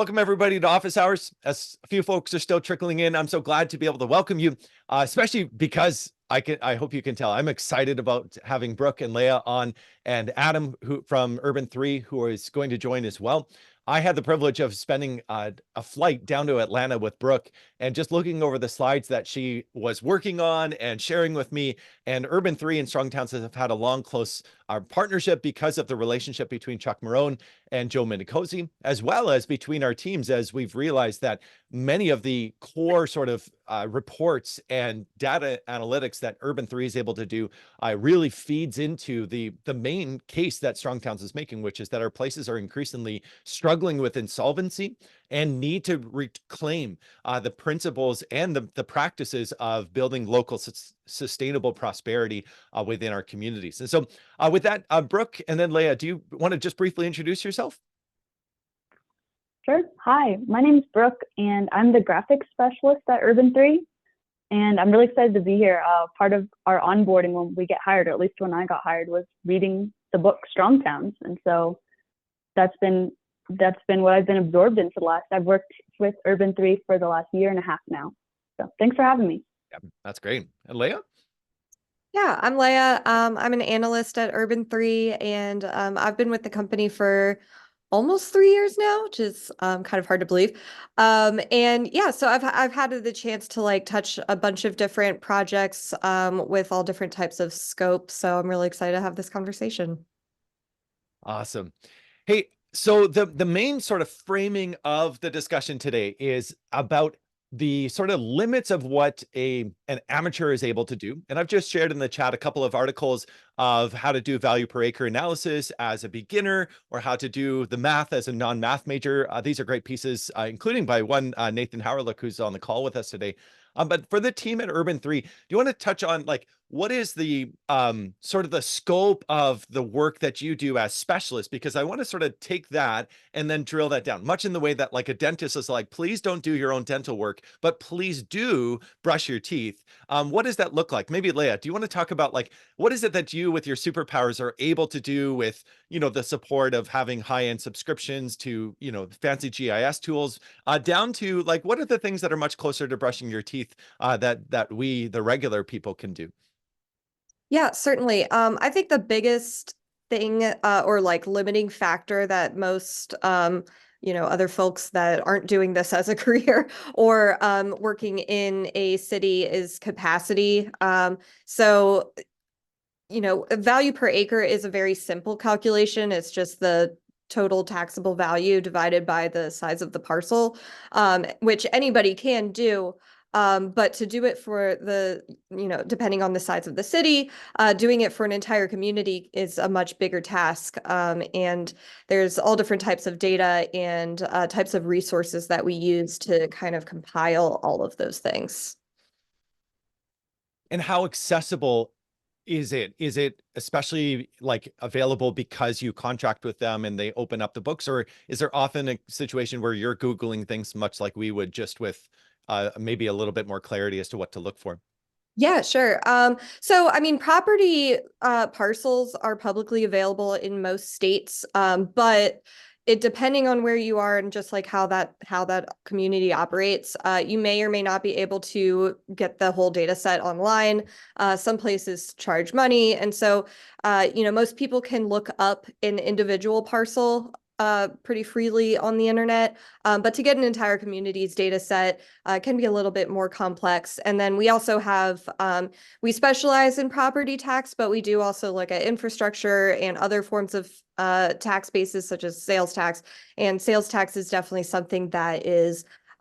Welcome everybody to Office Hours. As a few folks are still trickling in, I'm so glad to be able to welcome you, especially because I hope you can tell I'm excited about having Brooke and Leah on, and Adam who from Urban 3, who is going to join as well. I had the privilege of spending a flight down to Atlanta with Brooke and just looking over the slides that she was working on and sharing with me. And Urban 3 and Strong Towns have had a long, close partnership because of the relationship between Chuck Marone and Joe Minicozy, as well as between our teams, as we've realized that many of the core sort of reports and data analytics that Urban 3 is able to do really feeds into the main case that Strong Towns is making, which is that our places are increasingly struggling with insolvency and need to reclaim the principles and the practices of building local sustainable prosperity within our communities. And so with that, Brooke and then Leah, do you want to just briefly introduce yourself? Sure. Hi, my name is Brooke, and I'm the graphics specialist at Urban 3. And I'm really excited to be here. Part of our onboarding when we get hired, or at least when I got hired, was reading the book Strong Towns. And so that's been what I've been absorbed in for the last. I've worked with Urban 3 for the last year and a half now. So thanks for having me. Yeah, that's great. And Leah? Yeah, I'm Leah. I'm an analyst at Urban 3, and I've been with the company for almost 3 years now, which is kind of hard to believe. And yeah, so I've had the chance to like touch a bunch of different projects with all different types of scope. So I'm really excited to have this conversation. Awesome. Hey, so the main sort of framing of the discussion today is about the sort of limits of what an amateur is able to do. And I've just shared in the chat a couple of articles of how to do value per acre analysis as a beginner, or how to do the math as a non-math major. These are great pieces, including by one Nathan Howerlook, who's on the call with us today. But for the team at Urban 3, do you want to touch on like what is the sort of the scope of the work that you do as specialists? Because I want to sort of take that and then drill that down, much in the way that like a dentist is like, please don't do your own dental work, but please do brush your teeth. What does that look like? Maybe Leah, do you want to talk about like, what is it that you with your superpowers are able to do with, the support of having high-end subscriptions to, fancy GIS tools, down to like, what are the things that are much closer to brushing your teeth that we, the regular people, can do? Yeah, certainly. I think the biggest thing or like limiting factor that most other folks that aren't doing this as a career or working in a city is capacity. So value per acre is a very simple calculation. It's just the total taxable value divided by the size of the parcel, which anybody can do. But to do it for depending on the size of the city, doing it for an entire community is a much bigger task. And there's all different types of data and types of resources that we use to kind of compile all of those things. And how accessible is it? Is it especially like available because you contract with them and they open up the books, or is there often a situation where you're Googling things much like we would, just with maybe a little bit more clarity as to what to look for? Yeah, sure. So I mean, property parcels are publicly available in most states, but it depending on where you are and just like how that community operates, you may or may not be able to get the whole data set online. Some places charge money, and so most people can look up an individual parcel pretty freely on the internet. But to get an entire community's data set can be a little bit more complex. And then we also have, we specialize in property tax, but we do also look at infrastructure and other forms of tax bases such as sales tax. And sales tax is definitely something that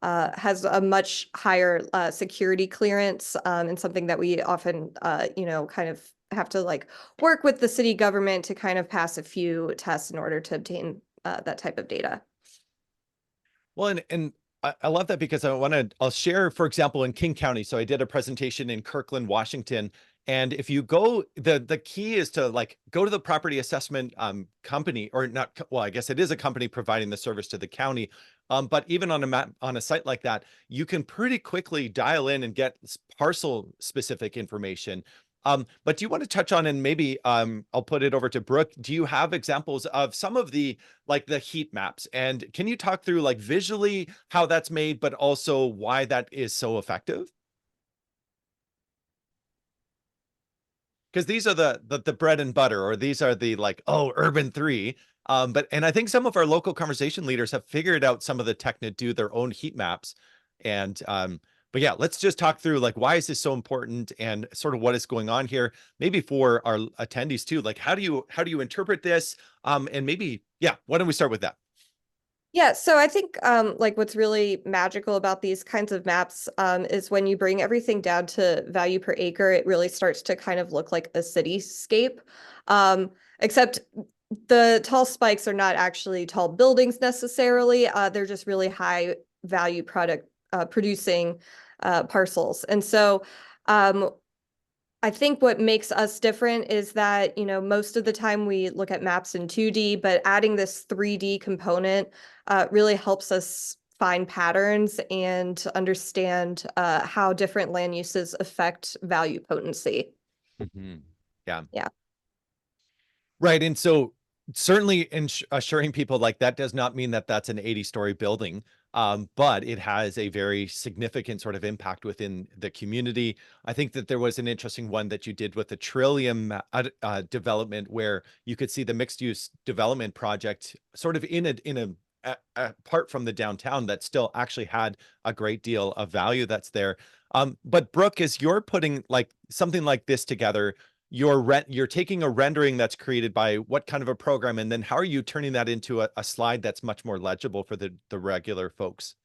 has a much higher security clearance, and something that we often, kind of have to like work with the city government to kind of pass a few tests in order to obtain that type of data. Well, and I love that because I'll share, for example, in King County. So I did a presentation in Kirkland, Washington. And if you go, the key is to like go to the property assessment company, or not, well, I guess it is a company providing the service to the county. But even on a site like that, you can pretty quickly dial in and get parcel specific information. But do you want to touch on, and maybe I'll put it over to Brooke. Do you have examples of some of the like the heat maps? And can you talk through like visually how that's made, but also why that is so effective? Because these are the bread and butter, or these are the like, oh, urban three. But and I think some of our local conversation leaders have figured out some of the tech to do their own heat maps. And but yeah, let's just talk through like why is this so important and sort of what is going on here, maybe for our attendees too. Like how do you interpret this? And maybe, yeah, why don't we start with that? Yeah, so I think like what's really magical about these kinds of maps is when you bring everything down to value per acre, it really starts to kind of look like a cityscape. Except the tall spikes are not actually tall buildings necessarily. They're just really high value product producing parcels. And so I think what makes us different is that, you know, most of the time we look at maps in 2D, but adding this 3D component really helps us find patterns and understand how different land uses affect value potency. Mhm. Yeah. Yeah. Right. And so certainly assuring people like that does not mean that that's an 80-story building, but it has a very significant sort of impact within the community. I think that there was an interesting one that you did with the Trillium development where you could see the mixed use development project sort of apart from the downtown that still actually had a great deal of value that's there. But Brooke, as you're putting like something like this together, you're taking a rendering that's created by what kind of a program, and then how are you turning that into a slide that's much more legible for the regular folks?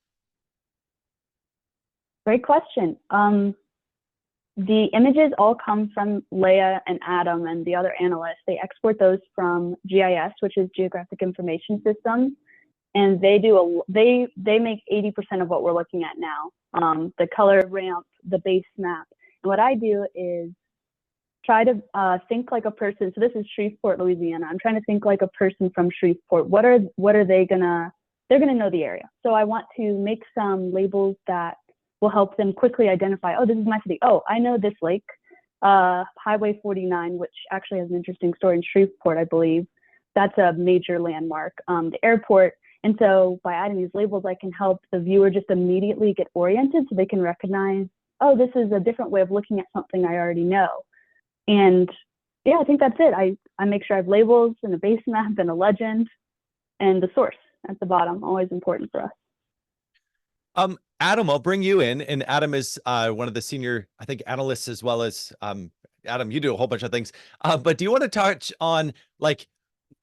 Great question. The images all come from Leah and Adam and the other analysts. They export those from GIS, which is Geographic Information Systems, and they make 80% of what we're looking at now. The color ramp, the base map. And what I do is try to think like a person. So this is Shreveport, Louisiana. I'm trying to think like a person from Shreveport. What are they gonna? They're gonna know the area. So I want to make some labels that will help them quickly identify. Oh, this is my city. Oh, I know this lake, Highway 49, which actually has an interesting story in Shreveport, I believe. That's a major landmark. The airport. And so by adding these labels, I can help the viewer just immediately get oriented so they can recognize, oh, this is a different way of looking at something I already know. And yeah, I think that's it. I make sure I have labels and a base map and a legend and the source at the bottom, always important for us. Adam, I'll bring you in, and Adam is one of the senior, I think, analysts as well as Adam, you do a whole bunch of things. But do you want to touch on like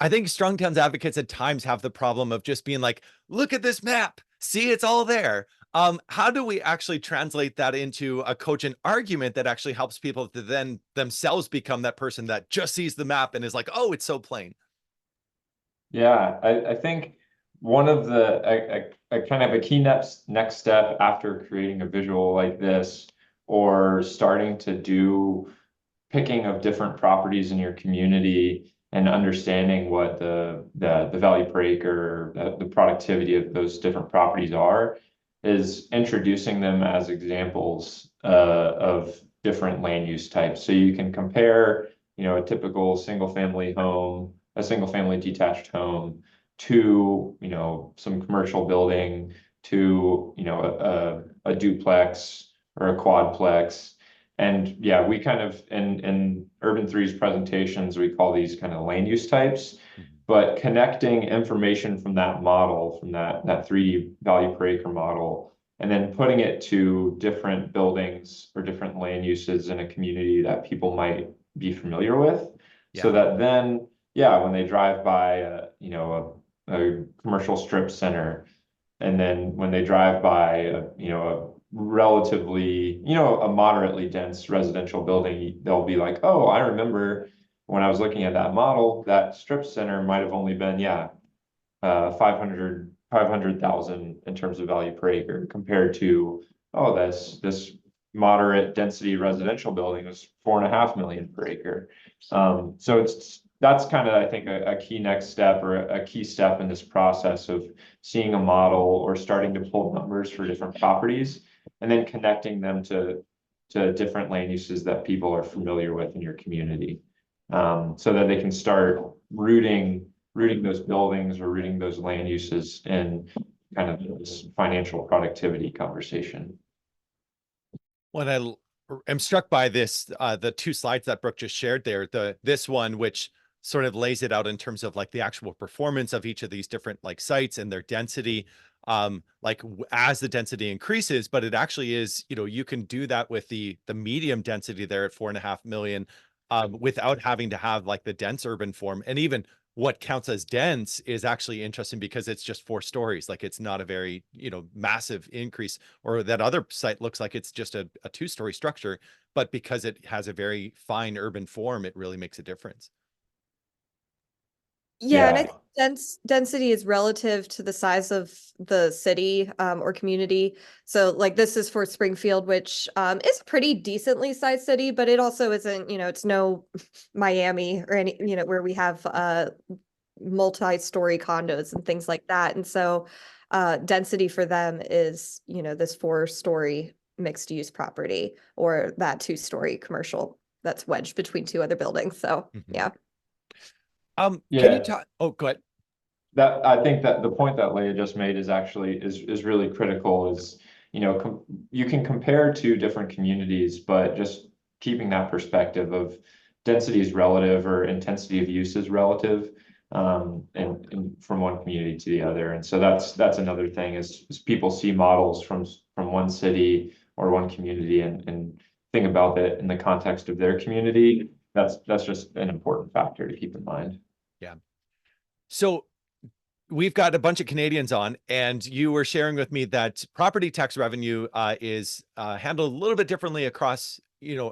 I think strong towns advocates at times have the problem of just being like, look at this map. See, it's all there. How do we actually translate that into a cogent argument that actually helps people to then themselves become that person that just sees the map and is like, oh, it's so plain? Yeah, I think one of a kind of a key next step after creating a visual like this or starting to do picking of different properties in your community and understanding what the value per acre, the productivity of those different properties are, is introducing them as examples of different land use types. So you can compare, you know, a typical single family home, a single family detached home to, you know, some commercial building to, you know, a duplex or a quadplex. And yeah, we kind of in Urban Three's presentations, we call these kind of land use types, but connecting information from that model, from that 3D value per acre model, and then putting it to different buildings or different land uses in a community that people might be familiar with. Yeah. So that then, yeah, when they drive by, you know, a commercial strip center, and then when they drive by, you know, a relatively, you know, a moderately dense residential building, they'll be like, oh, I remember when I was looking at that model, that strip center might have only been, yeah, 500,000 in terms of value per acre compared to, oh, this moderate density residential building was 4.5 million per acre. So that's kind of, I think, a key next step or a key step in this process of seeing a model or starting to pull numbers for different properties and then connecting them to to different land uses that people are familiar with in your community. So that they can start rooting those buildings or rooting those land uses in kind of this financial productivity conversation. When am struck by this, the two slides that Brooke just shared there, this one, which sort of lays it out in terms of like the actual performance of each of these different like sites and their density, as the density increases, but it actually is, you can do that with the medium density there at 4.5 million, without having to have like the dense urban form. And even what counts as dense is actually interesting because it's just 4 stories. Like it's not a very, massive increase, or that other site looks like it's just a 2-story structure, but because it has a very fine urban form, it really makes a difference. Yeah, and I think density is relative to the size of the city or community. So like this is for Springfield, which is a pretty decently sized city, but it also isn't, it's no Miami or any, where we have multi-story condos and things like that. And so density for them is, this 4-story mixed use property or that 2-story commercial that's wedged between 2 other buildings. So yeah. Can you talk? Oh, go ahead. That I think that the point that Leah just made is actually is really critical. Is you can compare 2 different communities, but just keeping that perspective of density is relative or intensity of use is relative, and from one community to the other. And so that's another thing is people see models from one city or one community and think about it in the context of their community. That's just an important factor to keep in mind. Yeah. So we've got a bunch of Canadians on, and you were sharing with me that property tax revenue is handled a little bit differently across,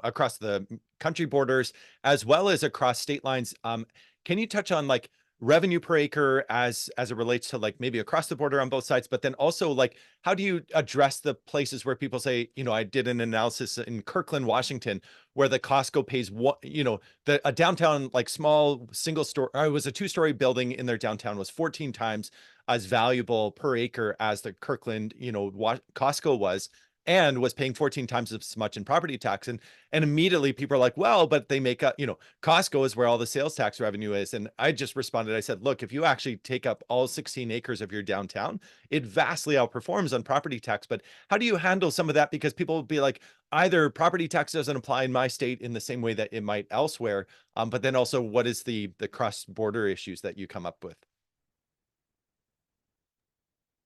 across the country borders, as well as across state lines. Can you touch on like revenue per acre as it relates to like maybe across the border on both sides, but then also like how do you address the places where people say, I did an analysis in Kirkland, Washington, where the Costco pays what, a downtown like small single story, or it was a 2-story building in their downtown was 14 times as valuable per acre as the Kirkland, Costco was, and was paying 14 times as much in property tax. And immediately people are like, well, but they make up, Costco is where all the sales tax revenue is. And I just responded, I said, look, if you actually take up all 16 acres of your downtown, it vastly outperforms on property tax. But how do you handle some of that? Because people will be like, either property tax doesn't apply in my state in the same way that it might elsewhere. But then also what is the cross-border issues that you come up with?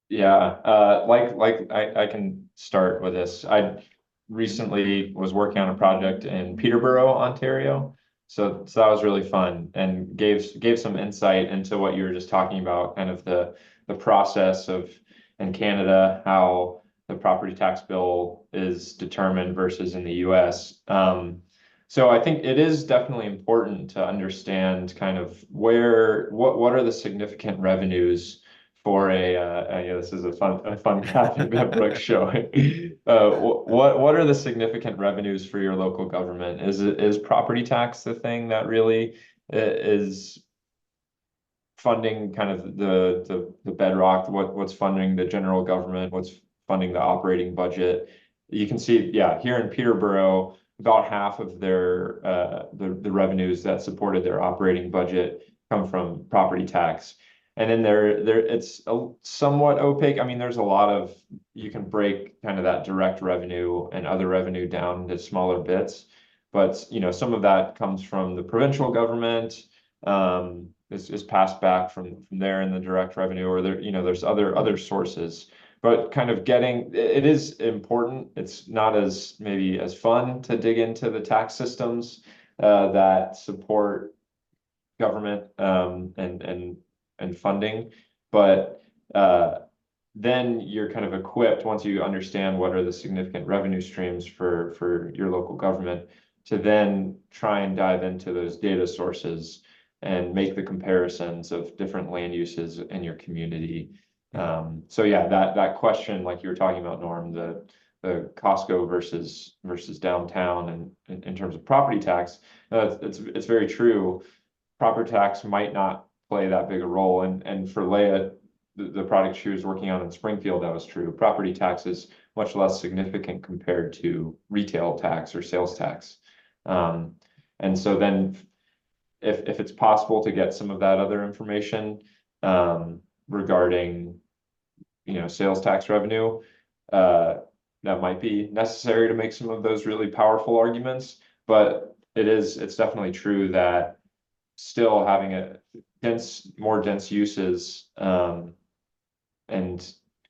Yeah, I can start with this. I recently was working on a project in Peterborough, Ontario. So that was really fun and gave some insight into what you were just talking about, kind of the process of in Canada, how the property tax bill is determined versus in the US. So I think it is definitely important to understand kind of what are the significant revenues for this is a fun graphic that Brooke's showing. What are the significant revenues for your local government? Is property tax the thing that really is funding kind of the bedrock? What's funding the general government? What's funding the operating budget? You can see, yeah, here in Peterborough, about half of their the revenues that supported their operating budget come from property tax. And then it's somewhat opaque. I mean, there's a lot of, you can break kind of that direct revenue and other revenue down into smaller bits, but some of that comes from the provincial government, is passed back from there in the direct revenue, or there's other sources. But kind of it is important. It's not as maybe as fun to dig into the tax systems that support government and funding, but then you're kind of equipped, once you understand what are the significant revenue streams for your local government, to then try and dive into those data sources and make the comparisons of different land uses in your community. So yeah, that question, like you were talking about, Norm, the Costco versus downtown, and in terms of property tax, it's very true. Property tax might not play that big a role, and for Leah, the project she was working on in Springfield, that was true. Property taxes much less significant compared to retail tax or sales tax. And so then if it's possible to get some of that other information regarding, sales tax revenue, that might be necessary to make some of those really powerful arguments. But it's definitely true that still having more dense uses, and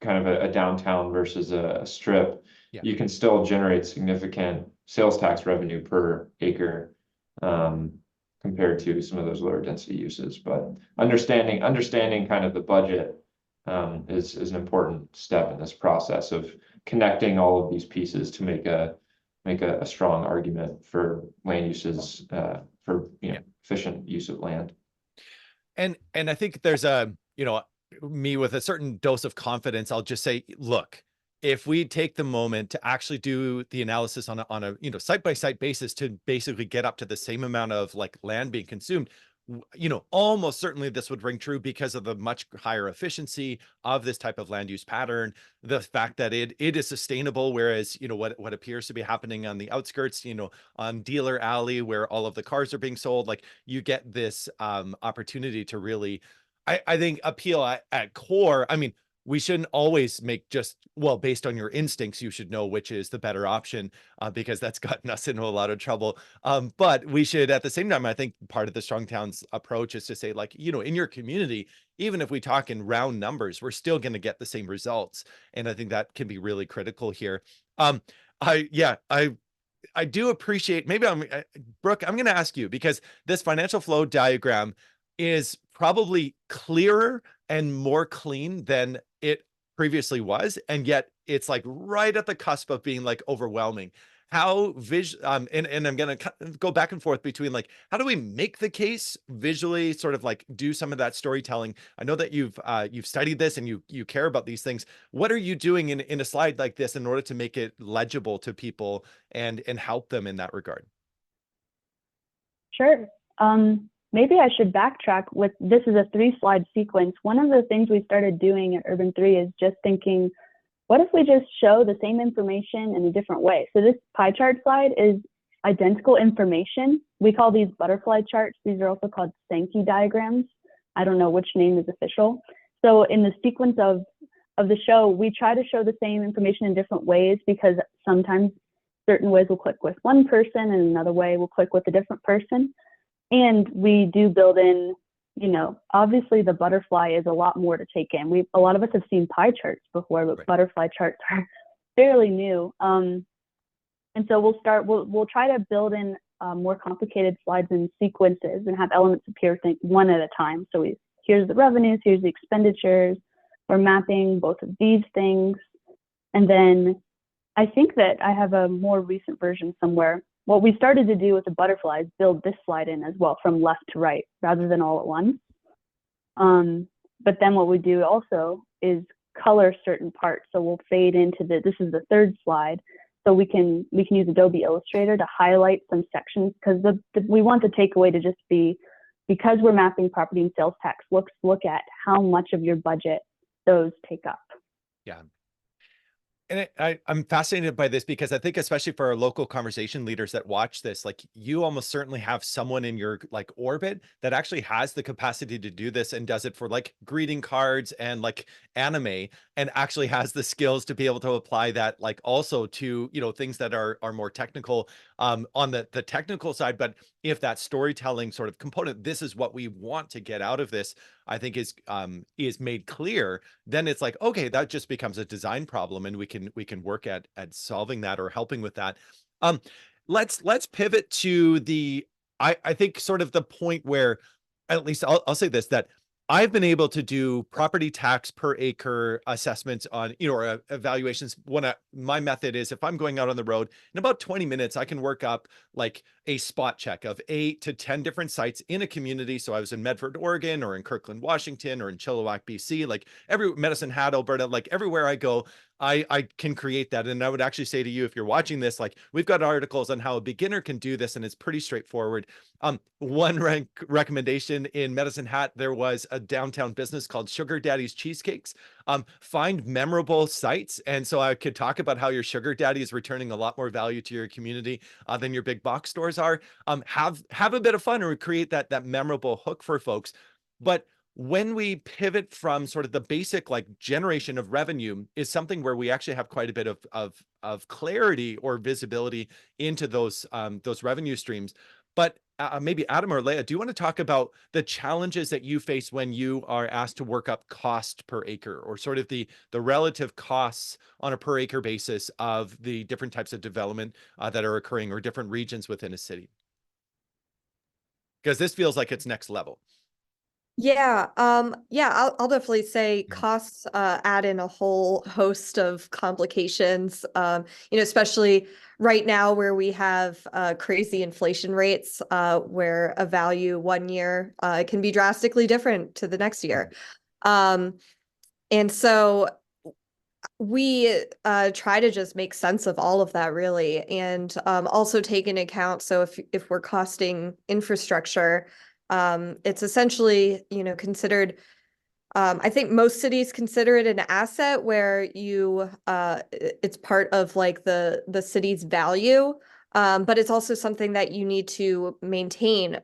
kind of a downtown versus a strip, Yeah. you can still generate significant sales tax revenue per acre, compared to some of those lower density uses. But understanding kind of the budget, is an important step in this process of connecting all of these pieces to make a strong argument for land uses, for efficient use of land. And I think there's me with a certain dose of confidence, I'll just say, look, if we take the moment to actually do the analysis on a site by site basis to basically get up to the same amount of like land being consumed, almost certainly this would ring true because of the much higher efficiency of this type of land use pattern, the fact that it is sustainable, whereas what appears to be happening on the outskirts, on Dealer Alley, where all of the cars are being sold, like you get this opportunity to really, I think, appeal at core. I mean, we shouldn't always make based on your instincts, you should know which is the better option, because that's gotten us into a lot of trouble. But we should, at the same time, I think part of the Strong Towns approach is to say, like, in your community, even if we talk in round numbers, we're still going to get the same results. And I think that can be really critical here. I do appreciate, maybe Brooke, I'm going to ask you, because this financial flow diagram is probably clearer and more clean than it previously was. And yet it's like right at the cusp of being like overwhelming. How and I'm going to go back and forth between like, how do we make the case visually, sort of like do some of that storytelling? I know that you've studied this and you care about these things. What are you doing in a slide like this in order to make it legible to people and help them in that regard? Sure. Maybe I should backtrack with, this is a 3-slide sequence. One of the things we started doing at Urban 3 is just thinking, what if we just show the same information in a different way? So this pie chart slide is identical information. We call these butterfly charts. These are also called Sankey diagrams. I don't know which name is official. So in the sequence of the show, we try to show the same information in different ways, because sometimes certain ways will click with one person and another way will click with a different person. And we do build in, obviously the butterfly is a lot more to take in. A lot of us have seen pie charts before, but right. Butterfly charts are fairly new. And so we'll try to build in more complicated slides and sequences and have elements appear one at a time. So here's the revenues, here's the expenditures. We're mapping both of these things. And then I think that I have a more recent version somewhere. What we started to do with the butterflies, build this slide in as well, from left to right, rather than all at once. But then what we do also is color certain parts. So we'll fade into this is the 3rd slide. So we can use Adobe Illustrator to highlight some sections, because we want the takeaway to just be, because we're mapping property and sales tax, look at how much of your budget those take up. Yeah. And I'm fascinated by this, because I think especially for our local conversation leaders that watch this, like you almost certainly have someone in your like orbit that actually has the capacity to do this and does it for like greeting cards and like anime, and actually has the skills to be able to apply that like also to, things that are more technical on the technical side. But if that storytelling sort of component, this is what we want to get out of this, I think is made clear, then it's like, okay, that just becomes a design problem, and we can work at solving that or helping with that. Let's pivot to I think sort of the point where, at least I'll say this, that I've been able to do property tax per acre assessments on, or evaluations. My method is, if I'm going out on the road in about 20 minutes, I can work up like a spot check of 8 to 10 different sites in a community. So I was in Medford, Oregon, or in Kirkland, Washington, or in Chilliwack, BC, like Medicine Hat, Alberta, like everywhere I go, I can create that. And I would actually say to you, if you're watching this, like we've got articles on how a beginner can do this, and it's pretty straightforward. One recommendation in Medicine Hat, there was a downtown business called Sugar Daddy's Cheesecakes. Find memorable sites. And so I could talk about how your sugar daddy is returning a lot more value to your community than your big box stores are. Have a bit of fun and create that memorable hook for folks. But when we pivot from sort of the basic like generation of revenue is something where we actually have quite a bit of clarity or visibility into those revenue streams. But maybe Adam or Leah, do you want to talk about the challenges that you face when you are asked to work up cost per acre, or sort of the relative costs on a per acre basis of the different types of development that are occurring, or different regions within a city? Because this feels like it's next level. Yeah, I'll definitely say costs add in a whole host of complications. Especially right now where we have crazy inflation rates, where a value one year can be drastically different to the next year. And so we try to just make sense of all of that, really, and also take into account. So if we're costing infrastructure, it's essentially, considered. I think most cities consider it an asset where it's part of like the city's value, but it's also something that you need to maintain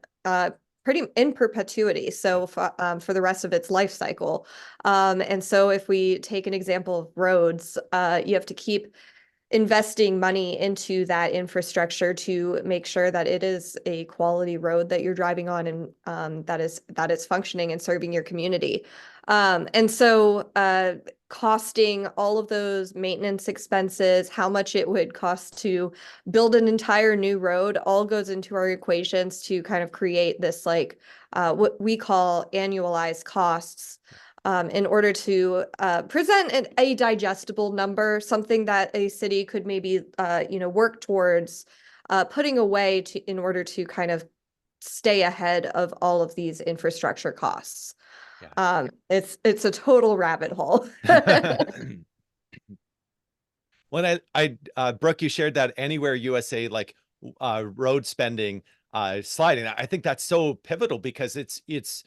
pretty in perpetuity. So for the rest of its life cycle. And so if we take an example of roads, you have to keep investing money into that infrastructure to make sure that it is a quality road that you're driving on, and that is functioning and serving your community. And so costing all of those maintenance expenses, how much it would cost to build an entire new road, all goes into our equations to kind of create this like what we call annualized costs, in order to present a digestible number, something that a city could maybe work towards putting away in order to kind of stay ahead of all of these infrastructure costs. Yeah. It's a total rabbit hole. When Brooke, you shared that Anywhere USA like road spending slide, and I think that's so pivotal because it's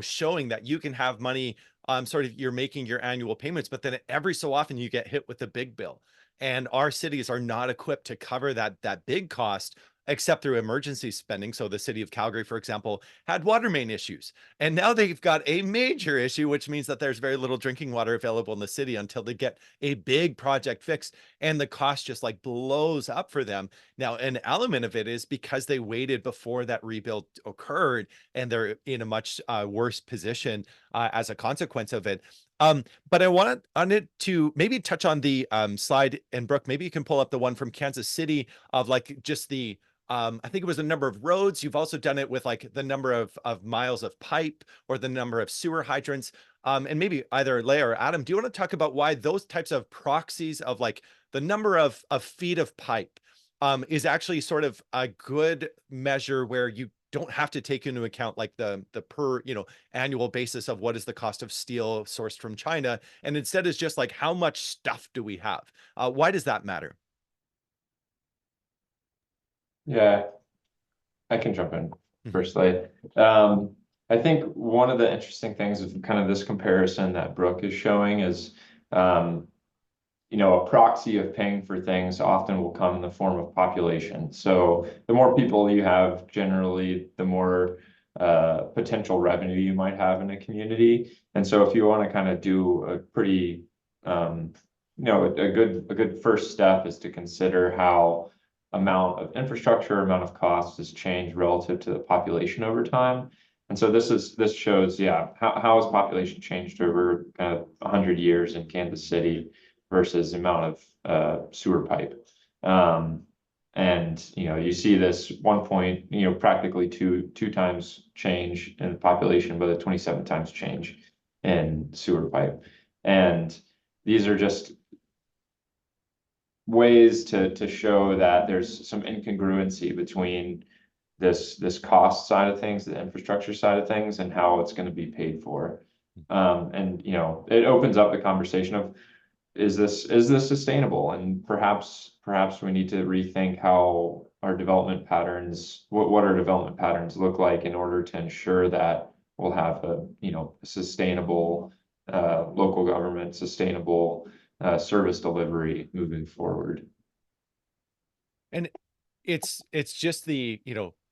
showing that you can have money, sort of you're making your annual payments, but then every so often you get hit with a big bill, and our cities are not equipped to cover that big cost except through emergency spending. So the city of Calgary, for example, had water main issues, and now they've got a major issue, which means that there's very little drinking water available in the city until they get a big project fixed, and the cost just like blows up for them. Now, an element of it is because they waited before that rebuild occurred, and they're in a much worse position as a consequence of it. But I wanted to maybe touch on the slide, and Brooke, maybe you can pull up the one from Kansas City of like just the I think it was the number of roads. You've also done it with like the number of miles of pipe, or the number of sewer hydrants. And maybe either Leah or Adam, do you want to talk about why those types of proxies of like the number of feet of pipe is actually sort of a good measure where you don't have to take into account like the per annual basis of what is the cost of steel sourced from China, and instead is just like how much stuff do we have? Why does that matter? Yeah, I can jump in firstly. I think one of the interesting things of kind of this comparison that Brooke is showing is, a proxy of paying for things often will come in the form of population. So the more people you have, generally, the more potential revenue you might have in a community. And so if you want to kind of do a pretty, a good first step is to consider how amount of infrastructure, amount of costs has changed relative to the population over time. And so this shows, how has population changed over kind of 100 years in Kansas City versus the amount of sewer pipe. And you see this 1 point, practically two times change in population, but a 27 times change in sewer pipe. And these are just ways to show that there's some incongruency between this cost side of things, the infrastructure side of things, and how it's going to be paid for. And it opens up the conversation of, is this sustainable? And perhaps we need to rethink how our development patterns, what our development patterns look like in order to ensure that we'll have a sustainable local government sustainable service delivery moving forward. And it's just the,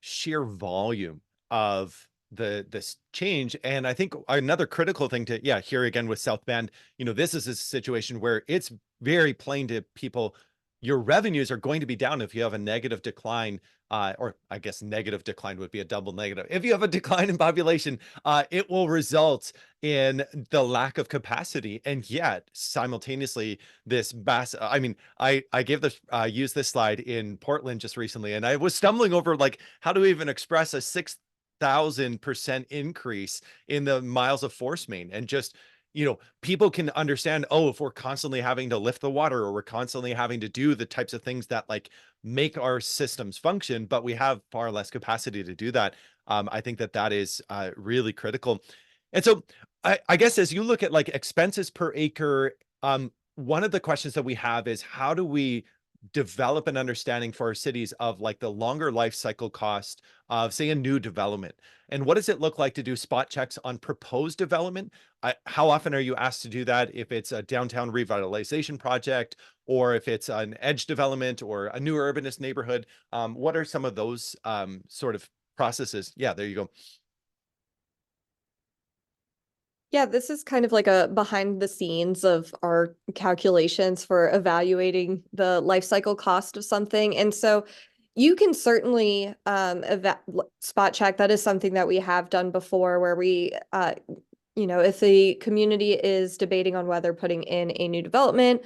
sheer volume of this change. And I think another critical thing to, here again with South Bend, this is a situation where it's very plain to people, your revenues are going to be down if you have a negative decline, or I guess negative decline would be a double negative. If you have a decline in population, it will result in the lack of capacity. And yet simultaneously, this I mean, I gave this used this slide in Portland just recently, and I was stumbling over like how to even express a 6,000% increase in the miles of force main. And just, people can understand, oh, if we're constantly having to lift the water, or we're constantly having to do the types of things that like make our systems function, but we have far less capacity to do that. I think that is really critical. And so I guess as you look at like expenses per acre, one of the questions that we have is, how do we develop an understanding for our cities of like the longer life cycle cost of, say, a new development? And what does it look like to do spot checks on proposed development? How often are you asked to do that? If it's a downtown revitalization project, or if it's an edge development or a new urbanist neighborhood, what are some of those sort of processes? Yeah, there you go. Yeah, this is kind of like a behind the scenes of our calculations for evaluating the life cycle cost of something. And so you can certainly spot check. That is something that we have done before, where we if the community is debating on whether putting in a new development,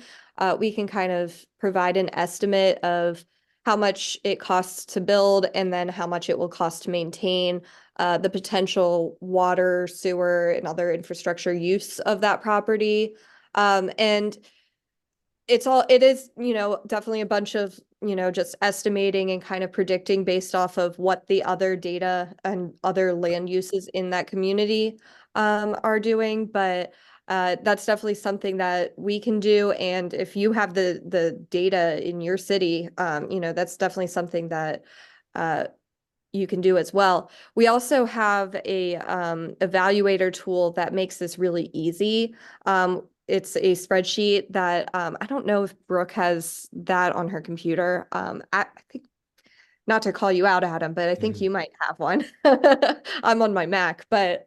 we can kind of provide an estimate of how much it costs to build and then how much it will cost to maintain, the potential water, sewer, and other infrastructure use of that property. And it is, definitely a bunch of, just estimating and kind of predicting based off of what the other data and other land uses in that community are doing. But that's definitely something that we can do. And if you have the data in your city, that's definitely something that you can do as well. We also have a evaluator tool that makes this really easy. It's a spreadsheet that I don't know if Brooke has that on her computer. I think, not to call you out, Adam, but I think you might have one. I'm on my Mac, but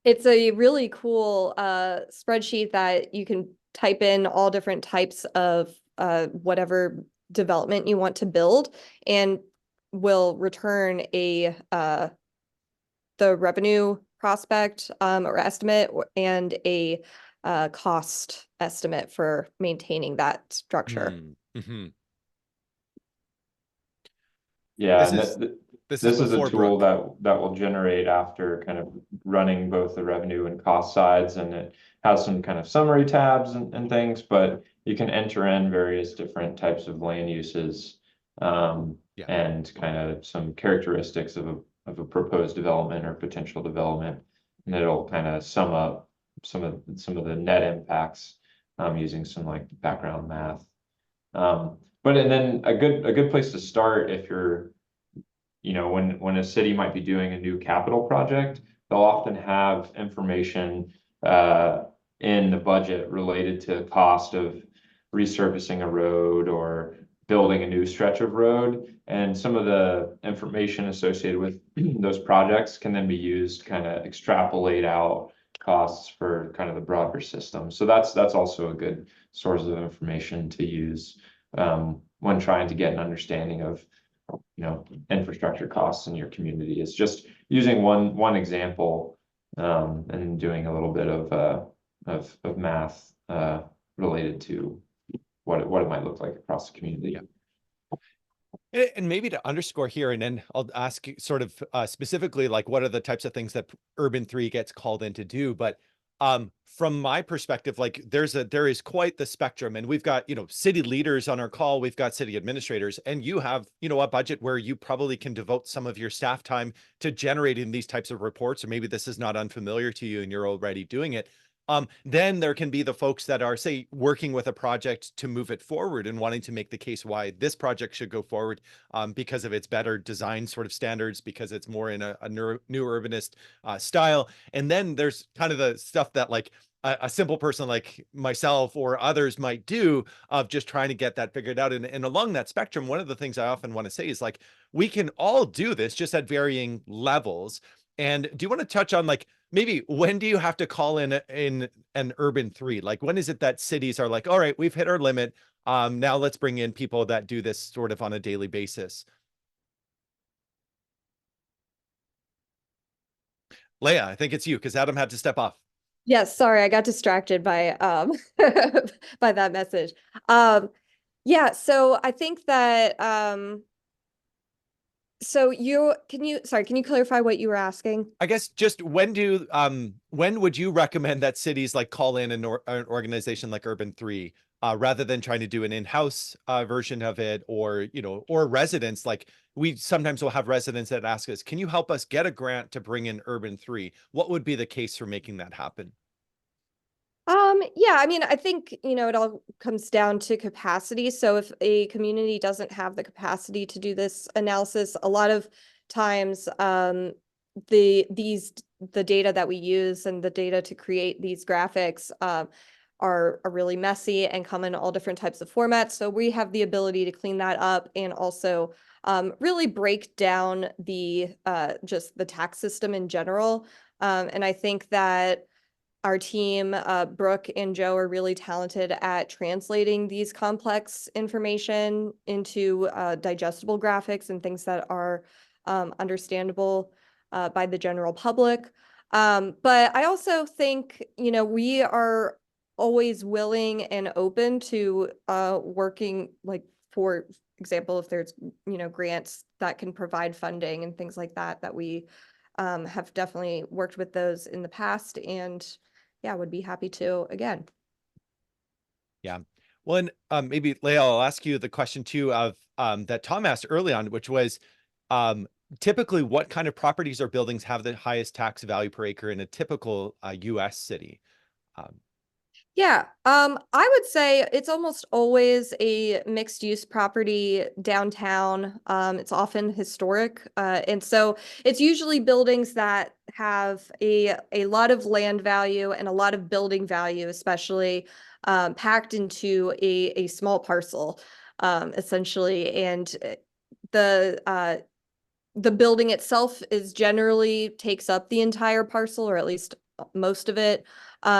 it's a really cool spreadsheet that you can type in all different types of whatever development you want to build, and will return the revenue prospect or estimate, and a cost estimate for maintaining that structure. Mm-hmm. Yeah, this is a before tool Brooke. that will generate after kind of running both the revenue and cost sides, and it has some kind of summary tabs and things, but you can enter in various different types of land uses, and kind of some characteristics of a proposed development or potential development, and it'll kind of sum up some of the net impacts, using some like background math. And then a good place to start, if you're, when a city might be doing a new capital project, they'll often have information in the budget related to cost of resurfacing a road or building a new stretch of road. And some of the information associated with those projects can then be used to kind of extrapolate out costs for kind of the broader system. So that's also a good source of information to use when trying to get an understanding of infrastructure costs in your community. Is just using one example, and doing a little bit of math related to what it might look like across the community. Yeah. And maybe to underscore here, and then I'll ask you sort of specifically, like, what are the types of things that Urban 3 gets called in to do? But from my perspective, like there is quite the spectrum, and we've got, city leaders on our call, we've got city administrators, and you have, a budget where you probably can devote some of your staff time to generating these types of reports, or maybe this is not unfamiliar to you and you're already doing it. Then there can be the folks that are, say, working with a project to move it forward and wanting to make the case why this project should go forward, because of its better design sort of standards, because it's more in a new urbanist style. And then there's kind of the stuff that like a simple person like myself or others might do, of just trying to get that figured out. And along that spectrum, one of the things I often want to say is like, we can all do this just at varying levels. And do you want to touch on like, maybe when do you have to call in an urban 3? Like, when is it that cities are like, all right, we've hit our limit. Now let's bring in people that do this sort of on a daily basis. Leah, I think it's you, because Adam had to step off. Yes, sorry, I got distracted by by that message. Yeah, so I think that so can you clarify what you were asking? I guess just when would you recommend that cities like call in an organization like Urban 3, rather than trying to do an in-house version of it, or or residents? Like, we sometimes will have residents that ask us, can you help us get a grant to bring in Urban 3? What would be the case for making that happen? Yeah, I mean, I think, it all comes down to capacity. So if a community doesn't have the capacity to do this analysis, a lot of times, the data that we use and the data to create these graphics, are really messy and come in all different types of formats. So we have the ability to clean that up and also, really break down the, just the tax system in general. And I think that our team, Brooke and Joe, are really talented at translating these complex information into digestible graphics and things that are understandable by the general public. But I also think, we are always willing and open to working, like, for example, if there's, grants that can provide funding and things like that, that we have definitely worked with those in the past, and yeah, would be happy to again. Yeah. Well, and maybe Leah, I'll ask you the question too of that Tom asked early on, which was, typically what kind of properties or buildings have the highest tax value per acre in a typical US city? Yeah, I would say it's almost always a mixed use property downtown. It's often historic. And so it's usually buildings that have a lot of land value and a lot of building value, especially packed into a small parcel, essentially. And the building itself is generally takes up the entire parcel, or at least most of it.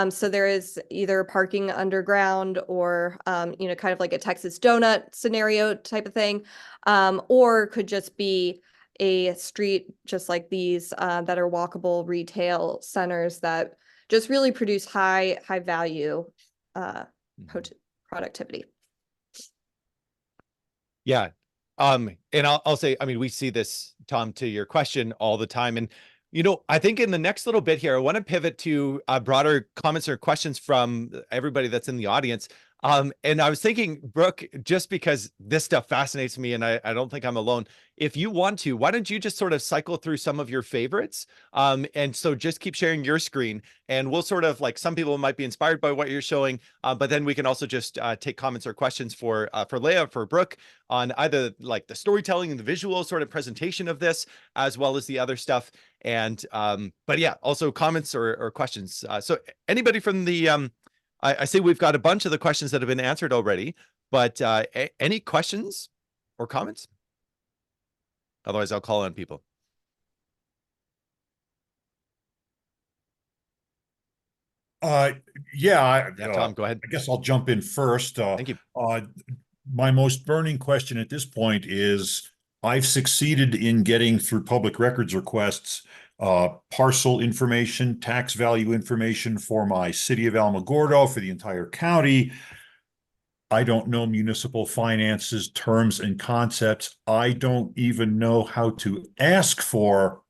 So there is either parking underground or, kind of like a Texas donut scenario type of thing, or could just be a street just like these, that are walkable retail centers that just really produce high value productivity. Yeah. And I'll say, I mean, we see this, Tom, to your question all the time. And, I think in the next little bit here, I want to pivot to broader comments or questions from everybody that's in the audience. And I was thinking, Brooke, just because this stuff fascinates me and I don't think I'm alone, if you want to, why don't you just sort of cycle through some of your favorites? And so just keep sharing your screen and we'll sort of, like, some people might be inspired by what you're showing, but then we can also just take comments or questions for Leah, for Brooke, on either like the storytelling and the visual sort of presentation of this, as well as the other stuff. And but yeah, also comments or questions. So anybody from the I see we've got a bunch of the questions that have been answered already, but any questions or comments? Otherwise, I'll call on people. Yeah, Tom, go ahead. I guess I'll jump in first. Thank you. My most burning question at this point is, I've succeeded in getting through public records requests parcel information, tax value information for my city of Alamogordo, for the entire county. I don't know municipal finances, terms and concepts. I don't even know how to ask for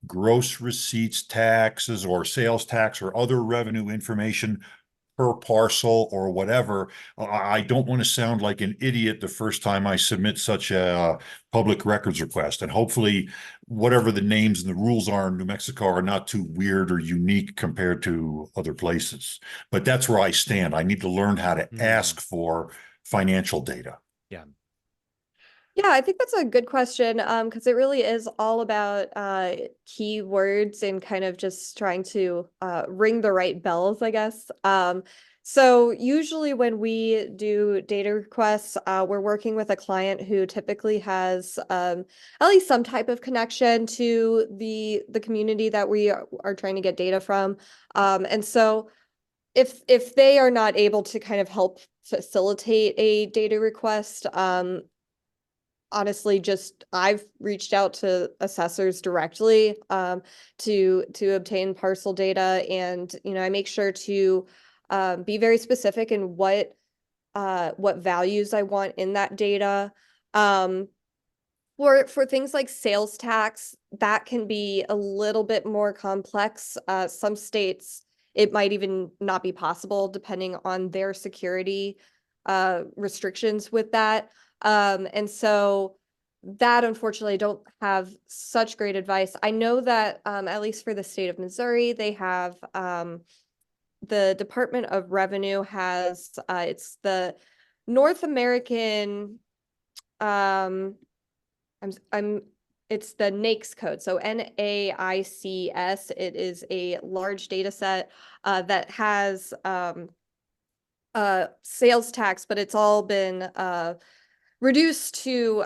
gross receipts, taxes, or sales tax or other revenue information per parcel or whatever. I don't want to sound like an idiot the first time I submit such a public records request. And hopefully, whatever the names and the rules are in New Mexico are not too weird or unique compared to other places. But that's where I stand. I need to learn how to ask for financial data. Yeah. Yeah, I think that's a good question, because it really is all about keywords and kind of just trying to ring the right bells, I guess. So usually when we do data requests, we're working with a client who typically has at least some type of connection to the community that we are trying to get data from. And so if they are not able to kind of help facilitate a data request, honestly, just I've reached out to assessors directly to obtain parcel data, and I make sure to be very specific in what values I want in that data. For things like sales tax, that can be a little bit more complex. Some states, it might even not be possible depending on their security restrictions with that. And so that, unfortunately, I don't have such great advice. I know that at least for the state of Missouri, they have the Department of Revenue has it's the North American it's the NAICS code. So NAICS. It is a large data set that has sales tax, but it's all been reduced to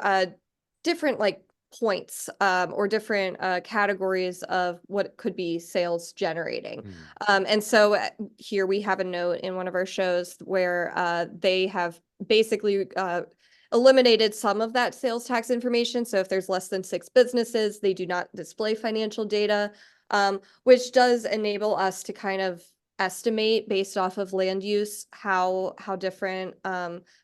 different like points or different categories of what could be sales generating. And so here we have a note in one of our shows where they have basically eliminated some of that sales tax information. So if there's less than 6 businesses, they do not display financial data, which does enable us to kind of estimate based off of land use how different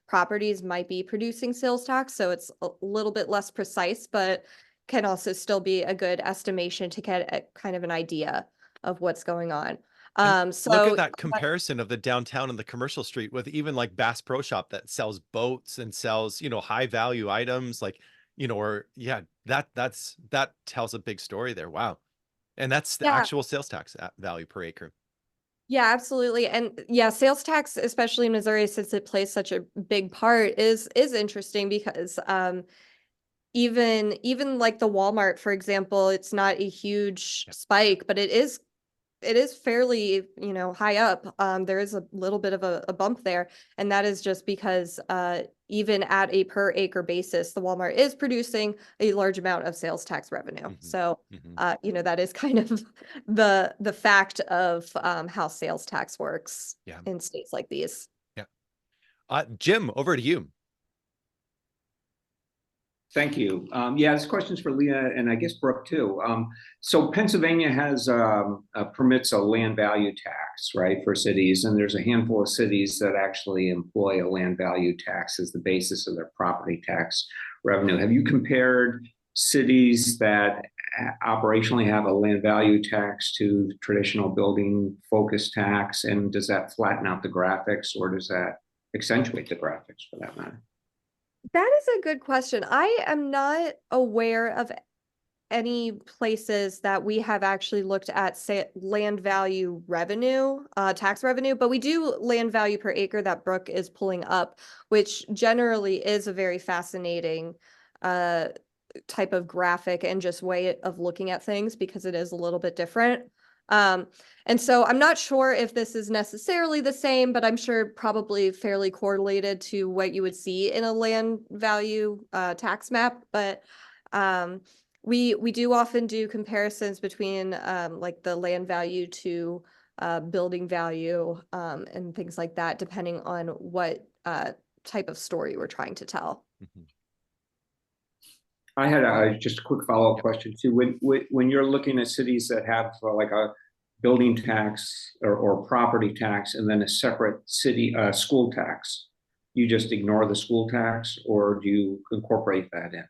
properties might be producing sales tax. So it's a little bit less precise, but can also still be a good estimation to get a kind of an idea of what's going on. Look at that comparison of the downtown and the commercial street with even like Bass Pro Shop that sells boats and sells, high value items like, or yeah, that tells a big story there. Wow. And that's the actual sales tax value per acre. Yeah, absolutely. And yeah, sales tax, especially in Missouri, since it plays such a big part, is interesting because even like the Walmart, for example, it's not a huge spike, but it is fairly, high up. There is a little bit of a bump there. And that is just because even at a per acre basis, the Walmart is producing a large amount of sales tax revenue. So, that is kind of the fact of how sales tax works in states like these. Yeah. Jim, over to you. Thank you. Yeah, this question's for Leah and I guess Brooke too. So Pennsylvania has permits a land value tax, right, for cities, and there's a handful of cities that actually employ a land value tax as the basis of their property tax revenue. Have you compared cities that operationally have a land value tax to the traditional building focus tax, and does that flatten out the graphics or does that accentuate the graphics for that matter? That is a good question. I am not aware of any places that we have actually looked at, say, land value revenue, tax revenue, but we do land value per acre that Brooke is pulling up, which generally is a very fascinating type of graphic and just way of looking at things because it is a little bit different. And so I'm not sure if this is necessarily the same, but I'm sure probably fairly correlated to what you would see in a land value tax map. But we do often do comparisons between like the land value to building value and things like that, depending on what type of story we're trying to tell. I had just a quick follow-up question too. When you're looking at cities that have like a building tax or property tax and then a separate city school tax, you just ignore the school tax or do you incorporate that in?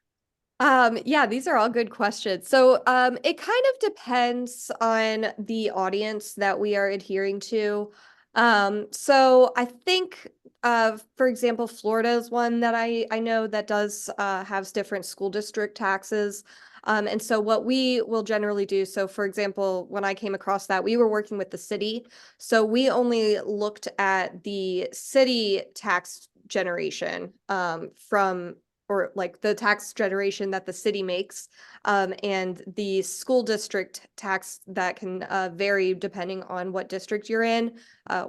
Yeah, these are all good questions. So it kind of depends on the audience that we are adhering to. So I think, for example, Florida is one that I know that does has different school district taxes. And so what we will generally do, so for example, when I came across that, we were working with the city. So we only looked at the city tax generation from, or like the tax generation that the city makes, and the school district tax that can vary depending on what district you're in,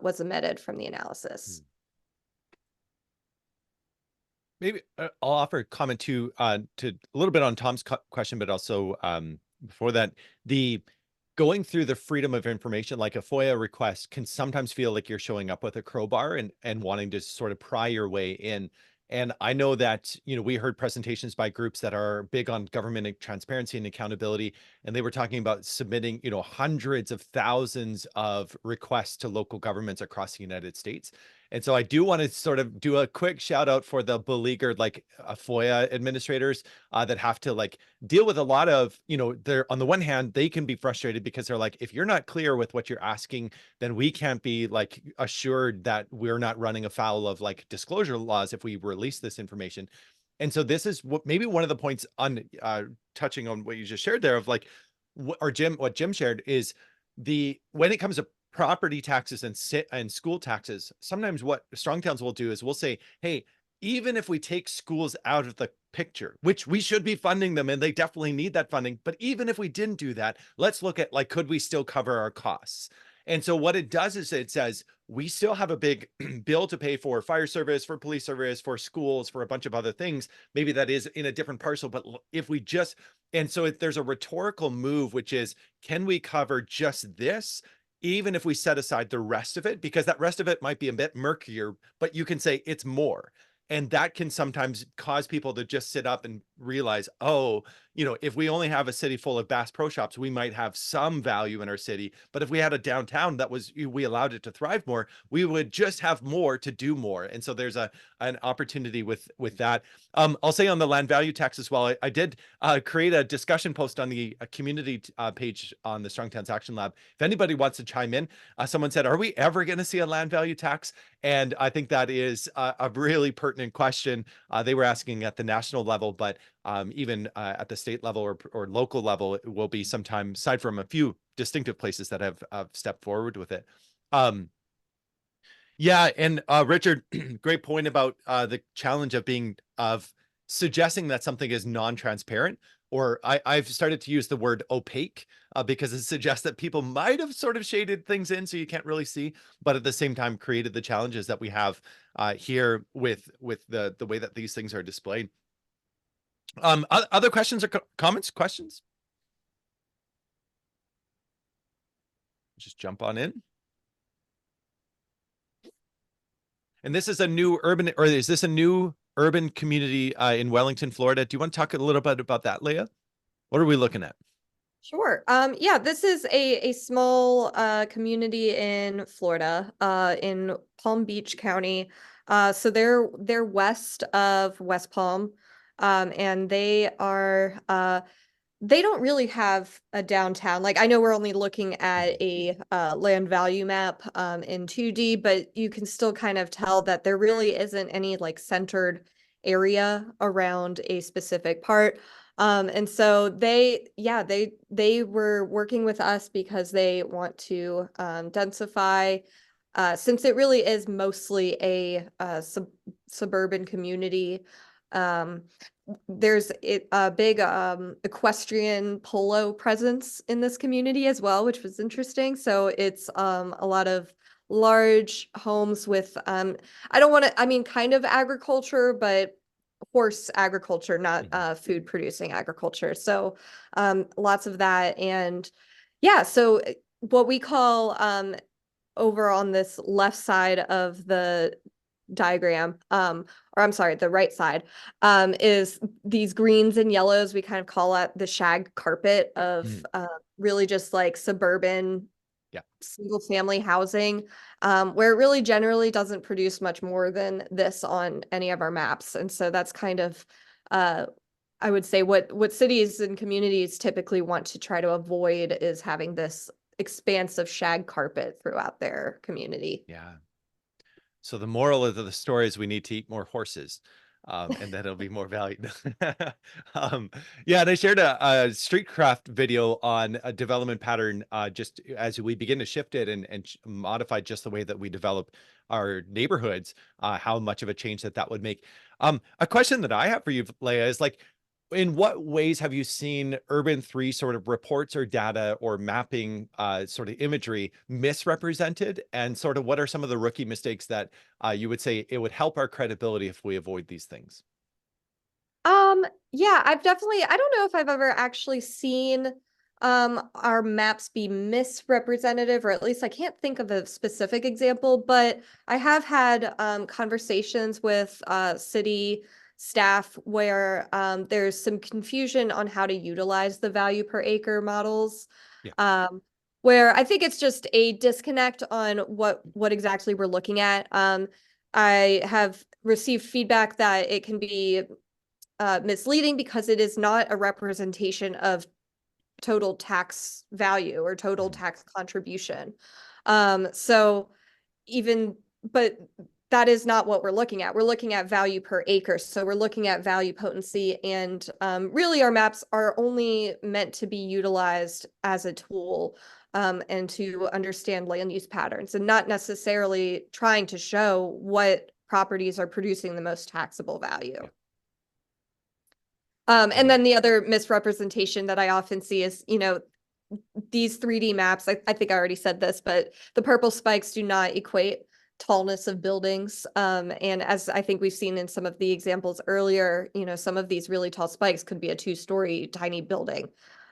was omitted from the analysis. Maybe I'll offer a comment to a little bit on Tom's question, but also before that, the going through the freedom of information, like a FOIA request, can sometimes feel like you're showing up with a crowbar and wanting to sort of pry your way in. And I know that, you know, we heard presentations by groups that are big on government and transparency and accountability, and they were talking about submitting, you know, hundreds of thousands of requests to local governments across the United States. And so I do want to sort of do a quick shout out for the beleaguered, like FOIA administrators that have to like deal with a lot of, you know, they're on the one hand, they can be frustrated because they're like, if you're not clear with what you're asking, then we can't be like assured that we're not running afoul of like disclosure laws if we release this information. And so this is what maybe one of the points on touching on what you just shared there of like, what Jim shared is when it comes to property taxes and school taxes, sometimes what Strong Towns will do is we'll say, hey, even if we take schools out of the picture, which we should be funding them and they definitely need that funding, but even if we didn't do that, let's look at like, could we still cover our costs? And so what it does is it says we still have a big bill to pay for fire service, for police service, for schools, for a bunch of other things. Maybe that is in a different parcel, but if we just, and so if there's a rhetorical move, which is, can we cover just this? Even if we set aside the rest of it, because that rest of it might be a bit murkier, but you can say it's more. And that can sometimes cause people to just sit up and realize, oh, you know, if we only have a city full of Bass Pro Shops, we might have some value in our city. But if we had a downtown that was, we allowed it to thrive more, we would just have more to do more. And so there's an opportunity with that. I'll say on the land value tax as well, I did create a discussion post on the community page on the Strong Towns Action Lab. If anybody wants to chime in, someone said, are we ever going to see a land value tax? And I think that is a really pertinent question. They were asking at the national level, but even at the state level or local level, it will be sometime, aside from a few distinctive places that have stepped forward with it. Yeah, and Richard, great point about the challenge of suggesting that something is non-transparent, or I've started to use the word opaque because it suggests that people might have sort of shaded things in so you can't really see, but at the same time created the challenges that we have here with the way that these things are displayed. Other questions or comments? Questions? Just jump on in. And this is a new urban, or is this a new urban community in Wellington, Florida? Do you want to talk a little bit about that, Leah? What are we looking at? Sure. Yeah, this is a small community in Florida, in Palm Beach County. So they're west of West Palm, and they are they don't really have a downtown. Like I know we're only looking at a land value map in 2D, but you can still kind of tell that there really isn't any like centered area around a specific part. And so they were working with us because they want to densify, since it really is mostly a suburban community. There's a big equestrian polo presence in this community as well, which was interesting. So it's a lot of large homes with I don't want to, I mean, kind of agriculture, but horse agriculture, not food producing agriculture. So lots of that. And yeah, so what we call over on this left side of the diagram, or I'm sorry, the right side, is these greens and yellows. We kind of call it the shag carpet of really just like suburban single family housing, where it really generally doesn't produce much more than this on any of our maps. And so that's kind of, I would say what cities and communities typically want to try to avoid is having this expanse of shag carpet throughout their community. Yeah. So the moral of the story is we need to eat more horses, and then it'll be more valued. Yeah, and I shared a streetcraft video on a development pattern just as we begin to shift it and modify just the way that we develop our neighborhoods, how much of a change that would make. A question that I have for you, Leah, is like, in what ways have you seen Urban 3 sort of reports or data or mapping sort of imagery misrepresented? And sort of what are some of the rookie mistakes that you would say it would help our credibility if we avoid these things? Yeah, I don't know if I've ever actually seen our maps be misrepresentative, or at least I can't think of a specific example, but I have had conversations with city staff where there's some confusion on how to utilize the value per acre models. Yeah. Where I think it's just a disconnect on what exactly we're looking at. I have received feedback that it can be misleading because it is not a representation of total tax value or total tax contribution. So but that is not what we're looking at. We're looking at value per acre. So we're looking at value potency, and really our maps are only meant to be utilized as a tool and to understand land use patterns, and not necessarily trying to show what properties are producing the most taxable value. Yeah. And then the other misrepresentation that I often see is, these 3D maps, I think I already said this, but the purple spikes do not equate tallness of buildings. And as I think we've seen in some of the examples earlier, some of these really tall spikes could be a 2-story tiny building.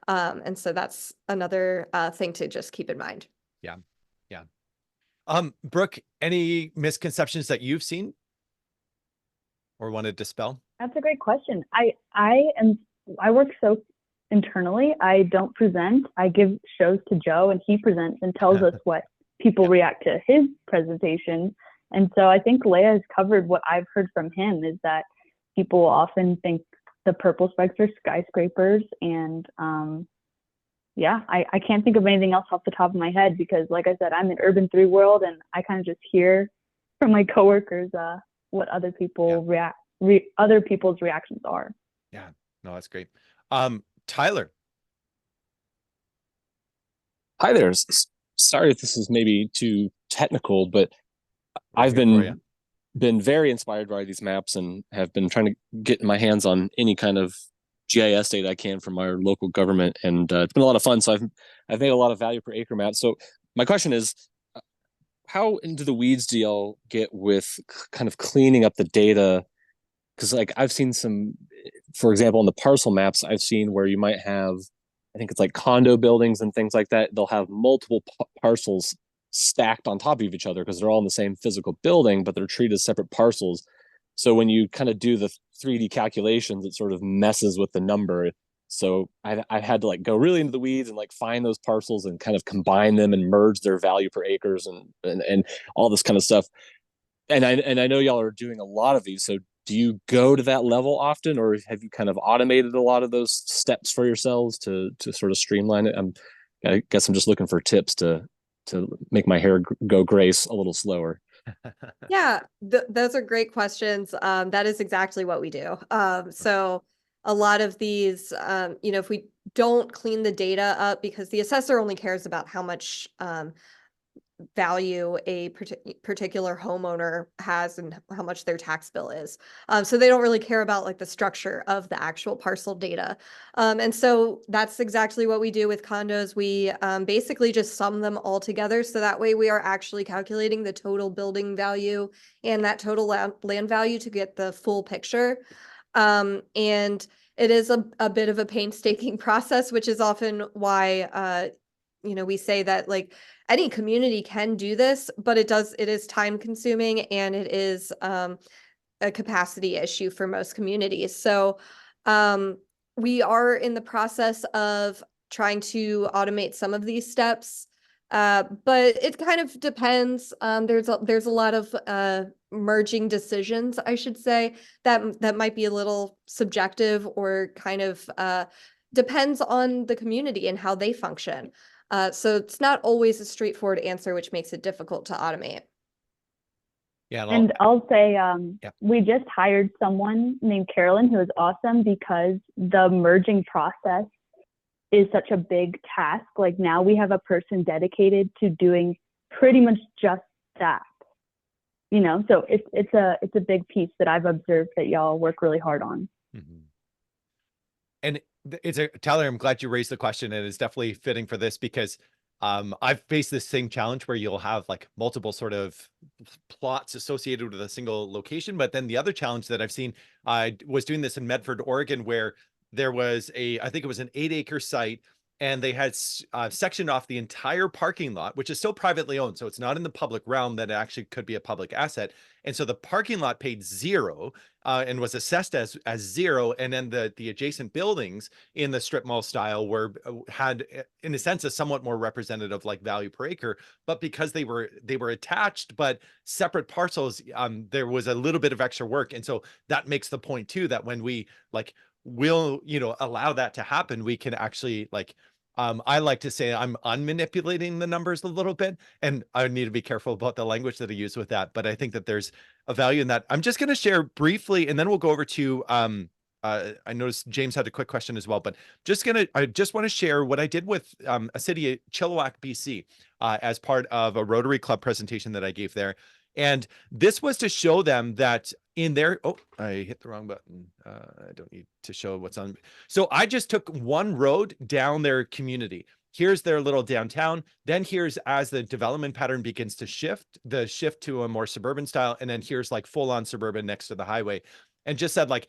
And so that's another thing to just keep in mind. Yeah. Yeah. Brooke, any misconceptions that you've seen or want to dispel? That's a great question. I work so internally. I don't present. I give shows to Joe, and he presents and tells us what people react to his presentation. And so I think Leah has covered what I've heard from him, is that people often think the purple spikes are skyscrapers. And yeah, I can't think of anything else off the top of my head, because like I said, I'm in Urban 3 world, and I kind of just hear from my coworkers what other people other people's reactions are. Yeah, no, that's great. Tyler. Hi there. Sorry if this is maybe too technical, but I've been very inspired by these maps and have been trying to get my hands on any kind of GIS data I can from our local government, and it's been a lot of fun. So I've made a lot of value per acre maps. So my question is, how into the weeds do y'all get with kind of cleaning up the data? Because like I've seen some, for example, on the parcel maps, I've seen where you might have, I think it's like condo buildings and things like that. They'll have multiple parcels stacked on top of each other because they're all in the same physical building, but they're treated as separate parcels. So when you kind of do the 3D calculations, it sort of messes with the number. So I've had to like go really into the weeds and like find those parcels and kind of combine them and merge their value per acres and all this kind of stuff. And I know y'all are doing a lot of these. So do you go to that level often, or have you kind of automated a lot of those steps for yourselves to sort of streamline it? I guess I'm just looking for tips to make my hair go grace a little slower. Yeah, those are great questions. That is exactly what we do. So a lot of these, if we don't clean the data up, because the assessor only cares about how much value a particular homeowner has and how much their tax bill is. So they don't really care about like the structure of the actual parcel data. And so that's exactly what we do with condos. We basically just sum them all together. So that way we are actually calculating the total building value and that total land value to get the full picture. And it is a bit of a painstaking process, which is often why, we say that like any community can do this, but it is time consuming, and it is a capacity issue for most communities. So we are in the process of trying to automate some of these steps, but it kind of depends. There's a lot of merging decisions, I should say, that might be a little subjective, or kind of depends on the community and how they function. So it's not always a straightforward answer, which makes it difficult to automate. Yeah. And I'll say, Yeah. we just hired someone named Carolyn who is awesome because the merging process is such a big task. Like now we have a person dedicated to doing pretty much just that. You know, so it's a big piece that I've observed that y'all work really hard on. Mhm. And Tyler, I'm glad you raised the question, and it's definitely fitting for this because I've faced this same challenge where you'll have like multiple sort of plots associated with a single location. But then the other challenge that I've seen, I was doing this in Medford, Oregon, where there was I think it was an 8-acre site, and they had sectioned off the entire parking lot, which is still privately owned. So it's not in the public realm that it actually could be a public asset. And so the parking lot paid zero and was assessed as zero. And then the adjacent buildings in the strip mall style were had, in a sense, a somewhat more representative like value per acre. But because they were attached but separate parcels, there was a little bit of extra work. And so that makes the point too, that when we like will, allow that to happen, we can actually like, I like to say I'm unmanipulating the numbers a little bit, and I need to be careful about the language that I use with that. But I think that there's a value in that. I'm just going to share briefly, and then we'll go over to, I noticed James had a quick question as well, but I just want to share what I did with a city, Chilliwack, BC, as part of a Rotary Club presentation that I gave there. And this was to show them that in their, oh, I hit the wrong button. I don't need to show what's on. So I just took one road down their community. Here's their little downtown. Then here's, as the development pattern begins to shift to a more suburban style. And then here's like full on suburban next to the highway. And just said like,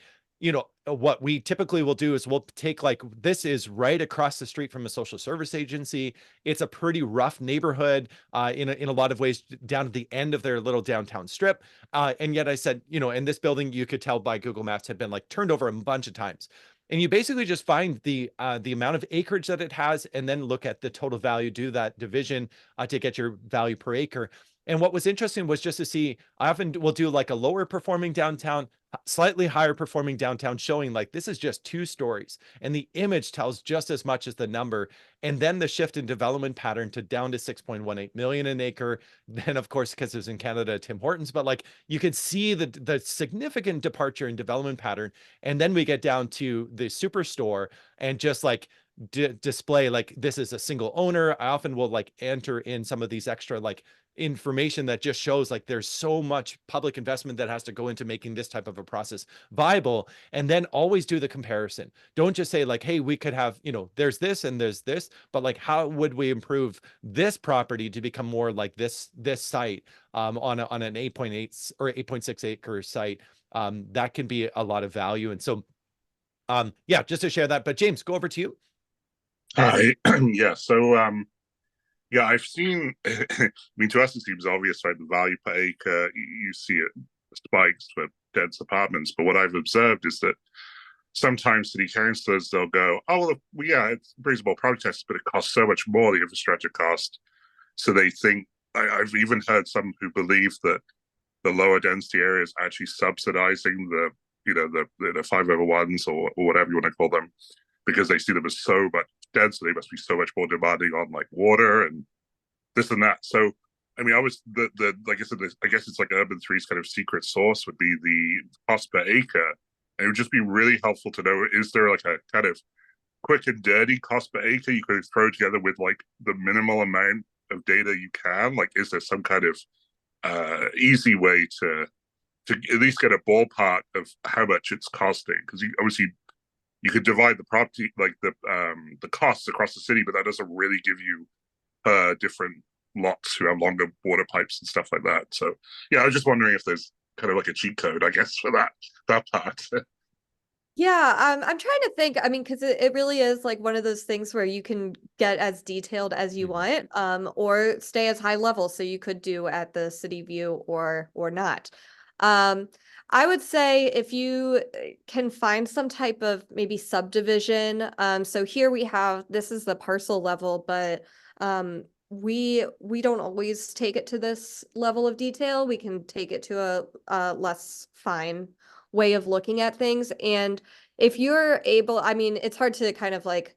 what we typically will do is we'll take like, this is right across the street from a social service agency. It's a pretty rough neighborhood in a lot of ways down at the end of their little downtown strip. And yet I said, and this building, you could tell by Google Maps, had been like turned over a bunch of times. And you basically just find the amount of acreage that it has, and then look at the total value, do that division to get your value per acre. And what was interesting was just to see, I often will do like a lower performing downtown, slightly higher performing downtown, showing like this is just 2 stories, and the image tells just as much as the number. And then the shift in development pattern to down to 6.18 million an acre. Then of course, because it was in Canada, Tim Hortons, but like you could see the significant departure in development pattern. And then we get down to the superstore and just like display like this is a single owner. I often will like enter in some of these extra like information that just shows like there's so much public investment that has to go into making this type of a process viable. And then always do the comparison. Don't just say like, hey, we could have, there's this and there's this, but like, how would we improve this property to become more like this site on an 8.8 or 8.6 acre site? That can be a lot of value. And so yeah, just to share that. But James, go over to you. Yeah, so yeah, I've seen, I mean, to us it seems obvious, right? The value per acre, you see it spikes for dense apartments. But what I've observed is that sometimes city councillors, they'll go, oh, well, yeah, it's reasonable project taxes, but it costs so much more, the infrastructure cost. So they think, I've even heard some who believe that the lower density areas actually subsidizing the 5/1s or whatever you want to call them, because they see them as so much denser, they must be so much more demanding on like water and this and that. So I mean, I was like I said, I guess it's like Urban 3's kind of secret sauce would be the cost per acre. And it would just be really helpful to know, is there like a kind of quick and dirty cost per acre you could throw together with like the minimal amount of data you can? Like, is there some kind of easy way to at least get a ballpark of how much it's costing? Because obviously you could divide the property, like the costs across the city, but that doesn't really give you different lots who have longer water pipes and stuff like that. So yeah, I was just wondering if there's kind of like a cheat code, I guess, for that part. Yeah, I'm trying to think. I mean, because it really is like one of those things where you can get as detailed as you want, or stay as high level. So you could do at the city view or not. I would say if you can find some type of maybe subdivision. So here we have, this is the parcel level, but we don't always take it to this level of detail. We can take it to a less fine way of looking at things. And if you're able, I mean, it's hard to kind of like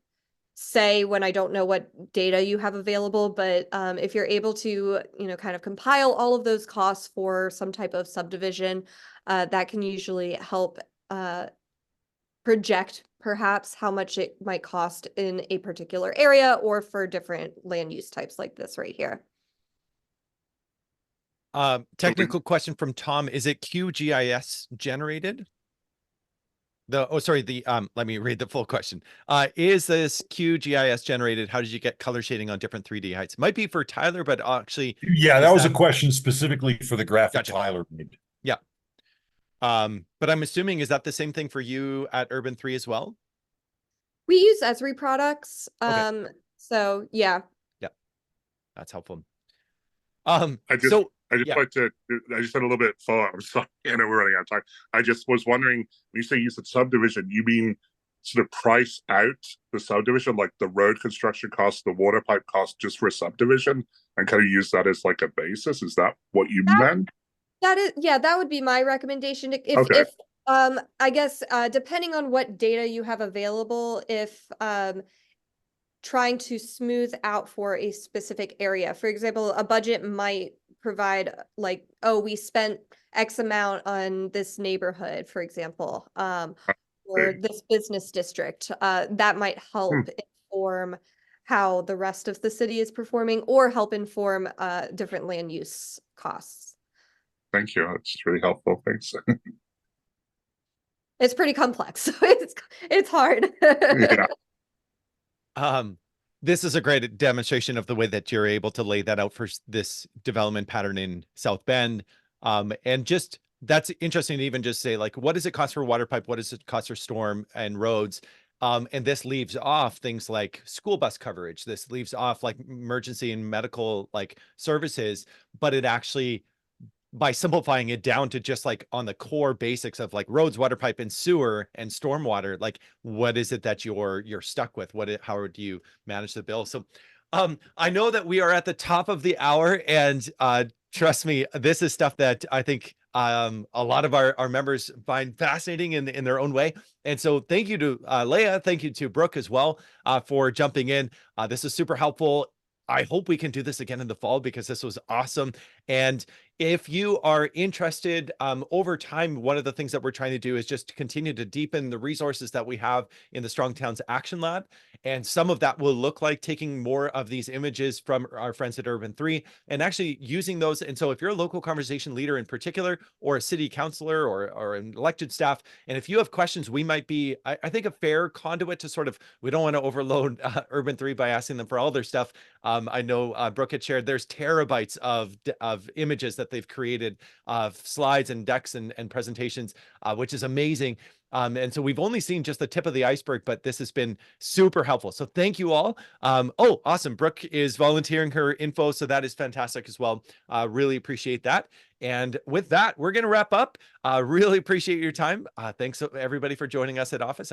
say when I don't know what data you have available, but if you're able to, kind of compile all of those costs for some type of subdivision, that can usually help project perhaps how much it might cost in a particular area or for different land use types like this right here. Technical question from Tom. Is it QGIS generated? Let me read the full question. Is this QGIS generated? How did you get color shading on different 3D heights? Might be for Tyler, but actually. Yeah, that was a question specifically for the graphic Gotcha. Tyler made. Yeah. But I'm assuming, is that the same thing for you at Urban 3 as well? We use Esri products. Okay. So yeah. Yeah. That's helpful. I just had a little bit follow up. I'm sorry, I know we're running out of time. I just was wondering, when you say use of subdivision, you mean sort of price out the subdivision, like the road construction cost, the water pipe cost, just for a subdivision, and kind of use that as like a basis? Is that what you meant? That would be my recommendation. If I guess depending on what data you have available, if trying to smooth out for a specific area. For example, a budget might provide like, oh, we spent X amount on this neighborhood, for example, or this business district. That might help inform how the rest of the city is performing or help inform different land use costs. Thank you. That's really helpful. Thanks. It's pretty complex. So it's hard. Yeah. This is a great demonstration of the way that you're able to lay that out for this development pattern in South Bend. And just, that's interesting to even just say, like, what does it cost for water pipe? What does it cost for storm and roads? And this leaves off things like school bus coverage. This leaves off like emergency and medical like services, but it actually, by simplifying it down to just like on the core basics of like roads, water pipe, and sewer and stormwater, like what is it that you're stuck with? How do you manage the bill? So I know that we are at the top of the hour, and trust me, this is stuff that I think a lot of our members find fascinating in their own way. And so thank you to Leah, thank you to Brooke as well for jumping in. This is super helpful. I hope we can do this again in the fall because this was awesome. And if you are interested, over time, one of the things that we're trying to do is just continue to deepen the resources that we have in the Strong Towns Action Lab. And some of that will look like taking more of these images from our friends at Urban 3 and actually using those. And so if you're a local conversation leader in particular, or a city councilor or an elected staff, and if you have questions, we might be, I think, a fair conduit to sort of, we don't want to overload Urban 3 by asking them for all their stuff. I know Brooke had shared there's terabytes of images that they've created, slides and decks and presentations, which is amazing. And so we've only seen just the tip of the iceberg, but this has been super helpful. So thank you all. Oh, awesome. Brooke is volunteering her info, so that is fantastic as well. Really appreciate that. And with that, we're going to wrap up. Really appreciate your time. Thanks everybody for joining us at Office Hours.